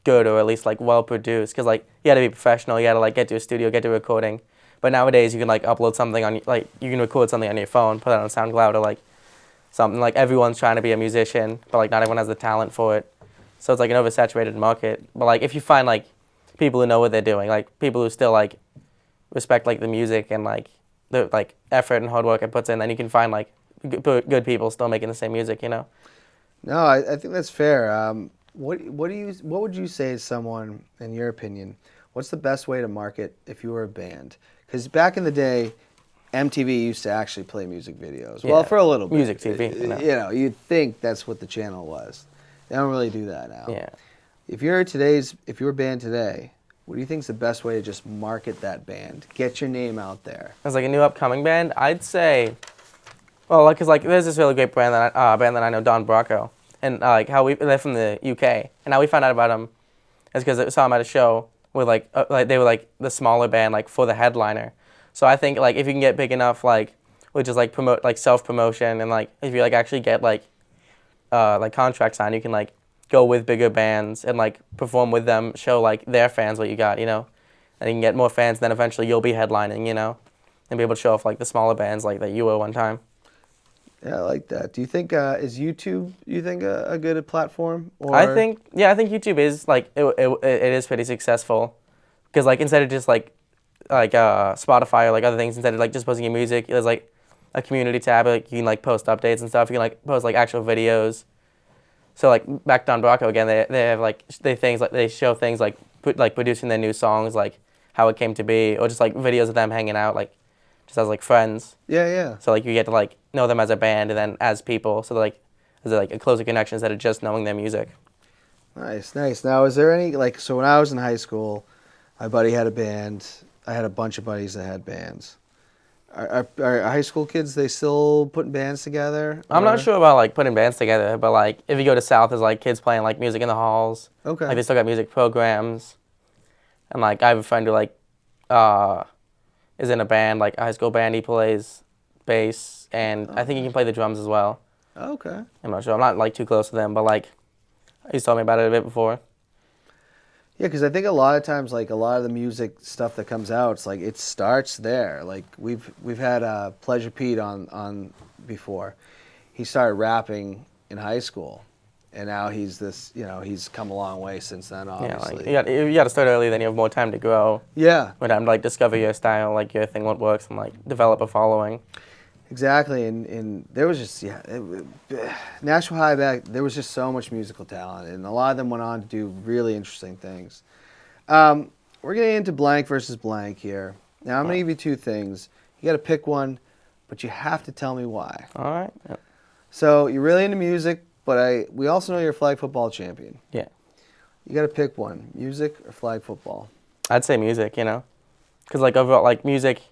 good or at least like well produced because like you had to be professional. You had to like get to a studio, get to recording. But nowadays you can like upload something on like you can record something on your phone, put it on SoundCloud or like something. Like everyone's trying to be a musician, but like not everyone has the talent for it. So it's like an oversaturated market. But like if you find like people who know what they're doing, like people who still like respect like the music and like the like effort and hard work it puts in, then you can find like good people still making the same music, No, I think that's fair. What would you say to someone, in your opinion, what's the best way to market if you were a band? Because back in the day, MTV used to actually play music videos. Well, Yeah. for a little bit. Music TV, You'd think that's what the channel was. They don't really do that now. Yeah. If you're a band today, what do you think is the best way to just market that band? Get your name out there. As like a new upcoming band, I'd say Well, like, cause like there's this really great band that I know, Don Bracco, and like they're from the UK, and how we found out about them is because I saw them at a show with like they were like the smaller band like for the headliner. So I think like if you can get big enough like with just like promote like self promotion and like if you like actually get like contract signed, you can like go with bigger bands and like perform with them, show like their fans what you got, you know, and you can get more fans. Then eventually you'll be headlining, you know, and be able to show off like the smaller bands like that you were one time. Yeah, I like that. Do you think is YouTube a good platform? Or I think YouTube is like it is pretty successful because like instead of just like Spotify or like other things, instead of like just posting your music, there's like a community tab. Like you can like post updates and stuff. You can like post like actual videos. So like back to Don Bracco again, they have like they show things like producing their new songs, like how it came to be, or just like videos of them hanging out like just as like friends. Yeah, yeah. So like you get to like know them as a band and then as people. So like there's like a closer connection instead of just knowing their music. Nice, nice. Now, is there any like so when I was in high school, my buddy had a band. I had a bunch of buddies that had bands. Are high school kids, they still putting bands together? I'm not sure about like putting bands together, but like if you go to South, there's like kids playing like music in the halls. Okay. Like they still got music programs, and like I have a friend who like is in a band, like a high school band. He plays bass, and I think he can play the drums as well. Okay. I'm not sure. I'm not like too close to them, but like he's told me about it a bit before. Yeah, because I think a lot of times, like a lot of the music stuff that comes out, it's like it starts there. Like we've had Pleasure Pete on before. He started rapping in high school, and now he's this. You know, he's come a long way since then. Obviously. Yeah, like you got to start early, then you have more time to grow. Yeah. More time to like discover your style, like your thing, what works, and like develop a following. Exactly, and there was just Nashville High back. There was just so much musical talent, and a lot of them went on to do really interesting things. We're getting into blank versus blank here. Now I'm gonna give you two things. You got to pick one, but you have to tell me why. All right. Yep. So you're really into music, but we also know you're a flag football champion. Yeah. You got to pick one: music or flag football. I'd say music, you know, because like overall, like music,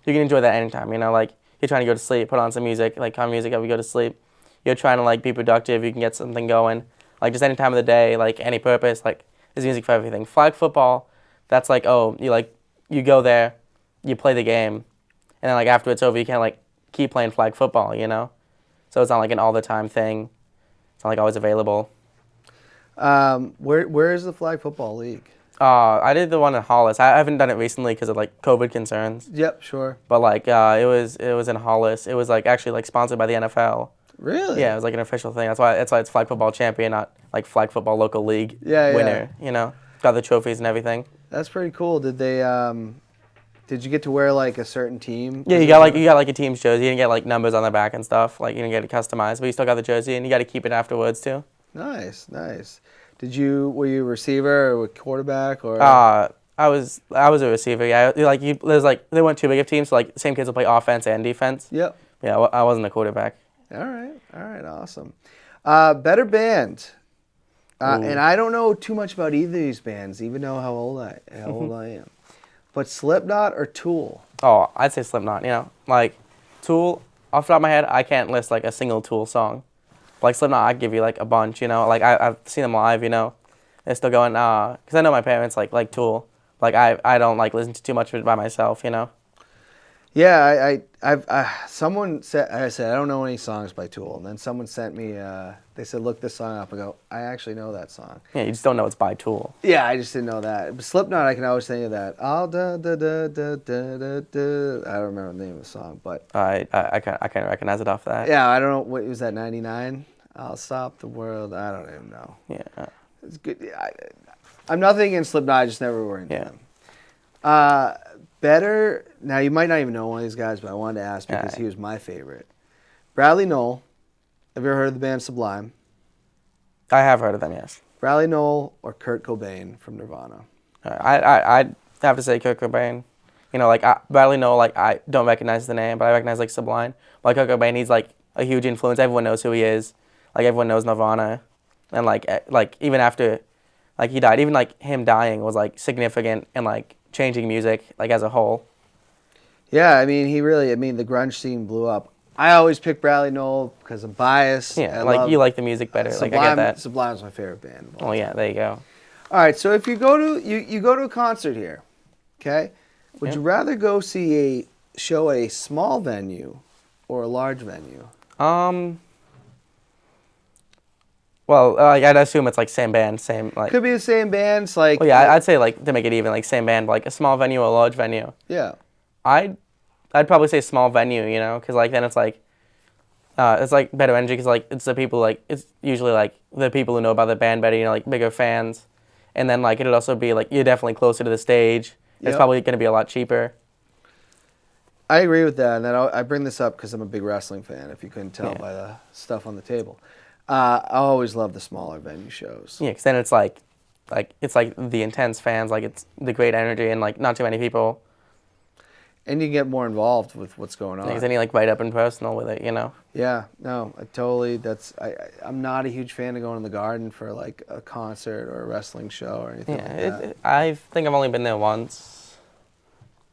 you can enjoy that anytime, you know, like. You're trying to go to sleep, put on some music, like calm music as we go to sleep. You're trying to like be productive, you can get something going. Like just any time of the day, like any purpose, like there's music for everything. Flag football, that's like, oh, you go there, you play the game, and then like after it's over, you can't like keep playing flag football, you know? So it's not like an all the time thing. It's not like always available. Where is the flag football league? I did the one in Hollis. I haven't done it recently because of like COVID concerns. Yep, sure. But like it was in Hollis. It was like actually like sponsored by the NFL. Really? Yeah, it was like an official thing. That's why it's flag football champion, not like flag football local league winner. Yeah. You know, got the trophies and everything. That's pretty cool. Did they? Did you get to wear like a certain team? Yeah, you got like a team's jersey. You didn't get like numbers on the back and stuff. Like you didn't get it customized, but you still got the jersey, and you got to keep it afterwards too. Nice, nice. Were you a receiver or a quarterback or? I was a receiver. Yeah, they weren't too big of teams, so like the same kids will play offense and defense. Yep. Yeah, I wasn't a quarterback. All right, awesome. Better band, and I don't know too much about either of these bands, even though how old I am. But Slipknot or Tool? Oh, I'd say Slipknot. You know, like Tool. Off the top of my head, I can't list like a single Tool song. Like Slipknot, I'd give you like a bunch, you know. Like I've seen them live, you know. They're still going, because I know my parents like Tool. Like I don't like listen to too much of it by myself, you know. Yeah, someone said, I don't know any songs by Tool, and then someone sent me, they said, look this song up. I go, I actually know that song. Yeah, you just don't know it's by Tool. Yeah, I just didn't know that. But Slipknot, I can always think of that. Oh, da da da da da da da. I don't remember the name of the song, but I can't recognize it off that. Yeah, I don't know what was that 99. I'll stop the world. I don't even know. Yeah, it's good. I'm nothing against Slipknot. I just never were into them. Better. Now you might not even know one of these guys, but I wanted to ask because he was my favorite. Bradley Nowell. Have you ever heard of the band Sublime? I have heard of them, yes. Bradley Nowell or Kurt Cobain from Nirvana? I'd have to say Kurt Cobain. You know, like Bradley Nowell, like I don't recognize the name, but I recognize like Sublime. Like Kurt Cobain, he's like a huge influence. Everyone knows who he is. Like everyone knows Nirvana, and like even after, like he died, even like him dying was like significant and like changing music like as a whole. Yeah, I mean the grunge scene blew up I always pick Bradley Noel because I'm biased. Yeah, I like love you like the music better. Like I get that. Sublime's my favorite band. Of all Oh yeah, time. there you go. All right, so if you go to you go to a concert here, okay, would Yeah. you rather go see a show at a small venue or a large venue? Well, I'd assume it's like same band, same like. Could be the same bands, like. Well, yeah, I'd say like to make it even, like same band, like a small venue or a large venue. Yeah. I'd probably say small venue, you know, because like then it's like better energy, because like it's the people, like it's usually like the people who know about the band better, you know, like bigger fans, and then like it'd also be like you're definitely closer to the stage. It's Yep. probably gonna be a lot cheaper. I agree with that, and then I bring this up because I'm a big wrestling fan. If you couldn't tell Yeah. by the stuff on the table, I always love the smaller venue shows. Yeah, because then it's like it's like the intense fans, like it's the great energy and like not too many people. And you get more involved with what's going on. Because then you like right up and personal with it, you know. Yeah, no, I totally. I'm not a huge fan of going in the Garden for like a concert or a wrestling show or anything Yeah, like that. I think I've only been there once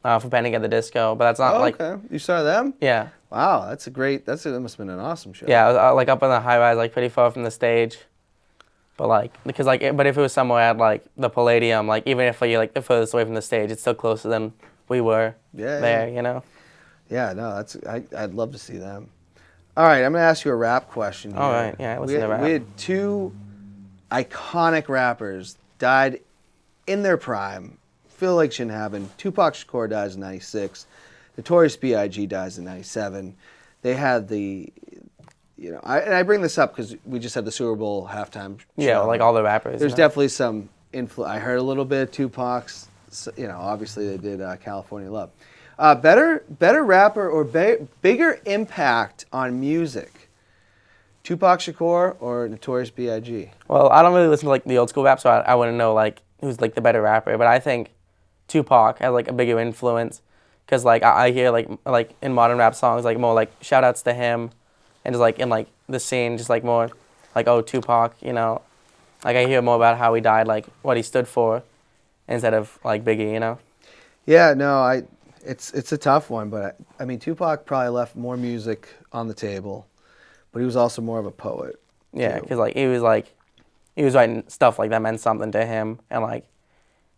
for Panic at the Disco, but that's not Oh, like okay. You saw them? yeah. Wow, that must have been an awesome show. Yeah, I was like up on the high rise, like pretty far from the stage. But like, because like, but if it was somewhere at like the Palladium, like even if you're like the furthest away from the stage, it's still closer than we were there, you know. Yeah, no, I'd love to see them. All right, I'm gonna ask you a rap question here. All right, yeah, listen to rap. We had two iconic rappers died in their prime. Feel like shouldn't happen. Tupac Shakur dies in '96. Notorious B.I.G. dies in '97. They had the, you know, I bring this up because we just had the Super Bowl halftime show. Yeah, like all the rappers. There's you know? definitely some influence. I heard a little bit of Tupac's. You know, obviously they did California Love. Better rapper or bigger impact on music? Tupac Shakur or Notorious B.I.G.? Well, I don't really listen to like the old school rap, so I wouldn't know like who's like the better rapper. But I think Tupac has like a bigger influence, because like I hear like in modern rap songs like more like shout outs to him, and just like in like the scene just like more like, oh, Tupac, you know, like I hear more about how he died, like what he stood for, instead of like Biggie, you know. Yeah, no, it's a tough one, but I mean Tupac probably left more music on the table, but he was also more of a poet. Yeah, too. because like he was writing stuff like that meant something to him, and like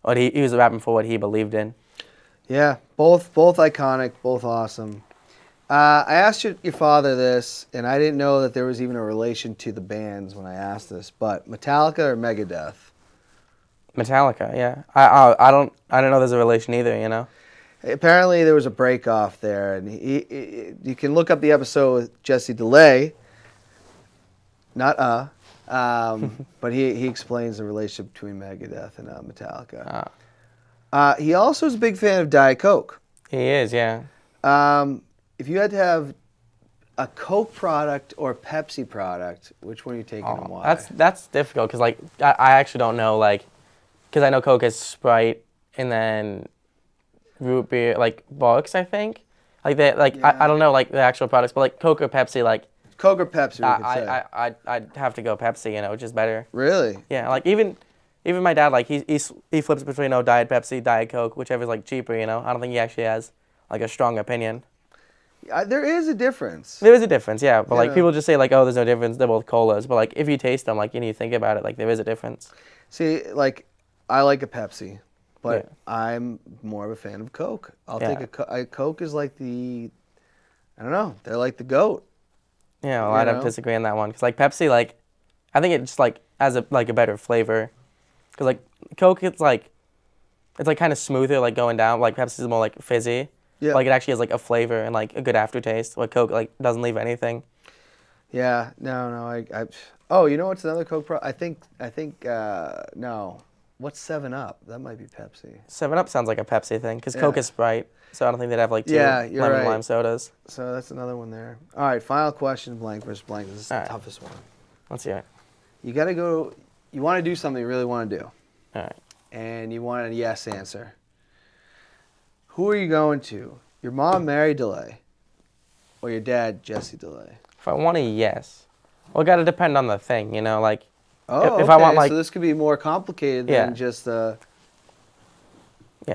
what he was rapping for what he believed in. Yeah, both iconic, both awesome. I asked your father this, and I didn't know that there was even a relation to the bands when I asked this, but Metallica or Megadeth? Metallica, yeah. I didn't know there's a relation either, you know. Apparently there was a break off there, and you can look up the episode with Jesse Dellea, not but he explains the relationship between Megadeth and Metallica. He also is a big fan of Diet Coke. He is, yeah. If you had to have a Coke product or Pepsi product, which one are you taking and why? That's difficult, because like I actually don't know, like, because I know Coke is Sprite and then root beer, like Barks, I think. Like they like Yeah. I don't know like the actual products, but like Coke or Pepsi, like Coke or Pepsi, we could say. I'd have to go Pepsi, you know, which is better. Really? Yeah, like even my dad, like he flips between Diet Pepsi, Diet Coke, whichever's like cheaper, you know. I don't think he actually has like a strong opinion. There is a difference. There is a difference, yeah, but like Yeah. people just say like, oh, there's no difference, they're both colas, but like if you taste them, like, and you think about it, like there is a difference. See, like, I like a Pepsi, but Yeah. I'm more of a fan of Coke. I'll Yeah. take a Coke is like I don't know, they're like the GOAT. Yeah, well, You I'd have know? to disagree on that one, because like Pepsi, like I think it just like has a better flavor, because like Coke, it's like kind of smoother, like going down. Like Pepsi's more like fizzy. Yeah. Like it actually has like a flavor and like a good aftertaste. Like Coke like doesn't leave anything. Yeah, no, oh, you know what's another Coke I think, no. What's 7-Up? That might be Pepsi. 7-Up sounds like a Pepsi thing, because Yeah. Coke is Sprite, so I don't think they'd have like two Yeah, you're lemon right. lime sodas. So that's another one there. All right, final question, blank versus blank. This is the All right. toughest one. Let's hear it. You got to go, you want to do something you really want to do, All right. and you want a yes answer. Who are you going to? Your mom, Mary DeLay, or your dad, Jesse DeLay? If I want a yes, well, it got to depend on the thing, you know, like. Oh, If okay. I want, like- So this could be more complicated Yeah. than just Yeah,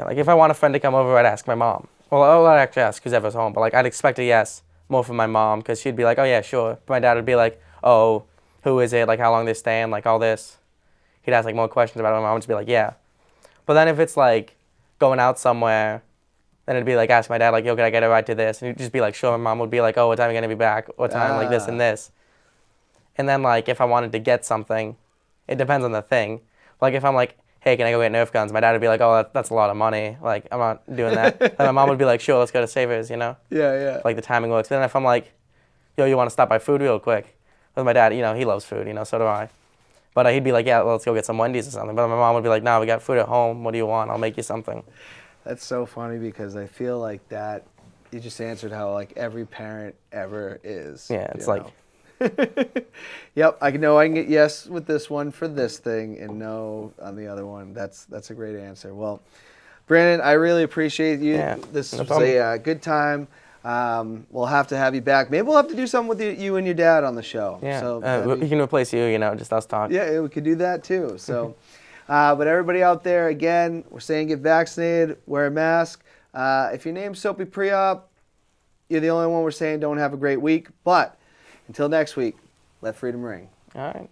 like if I want a friend to come over, I'd ask my mom. Well, I'd actually ask who's ever's home, but like I'd expect a yes more for my mom because she'd be like, oh yeah, sure. But my dad would be like, oh, who is it? Like how long they staying? Like all this. He'd ask like more questions about it. My mom would just be like, yeah. But then if it's like going out somewhere, then it'd be like ask my dad like, yo, can I get a ride to this? And he'd just be like, sure. My mom would be like, oh, what time are you gonna be back? What time? Like this and this. And then like if I wanted to get something, it depends on the thing. Like if I'm like, hey, can I go get Nerf guns? My dad would be like, oh, that's a lot of money. Like I'm not doing that. And my mom would be like, sure, let's go to Savers. You know? Yeah. Like the timing works. Then if I'm like, yo, you want to stop by food real quick? With my dad, he loves food. So do I. But he'd be like, yeah, well, let's go get some Wendy's or something. But my mom would be like, no, we got food at home. What do you want? I'll make you something. That's so funny because I feel like that you just answered how like every parent ever is. Yeah, it's like. Yep, I know I can get yes with this one for this thing and no on the other one. That's a great answer. Well, Brandon, I really appreciate you. Yeah, This no was problem. a good time. We'll have to have you back. Maybe we'll have to do something with you and your dad on the show. Yeah, So we can replace you, just us talk. yeah, we could do that too. So, but everybody out there, again, we're saying get vaccinated, wear a mask. If your name's Soapy Pre-Op, you're the only one we're saying don't have a great week. But until next week, let freedom ring. All right.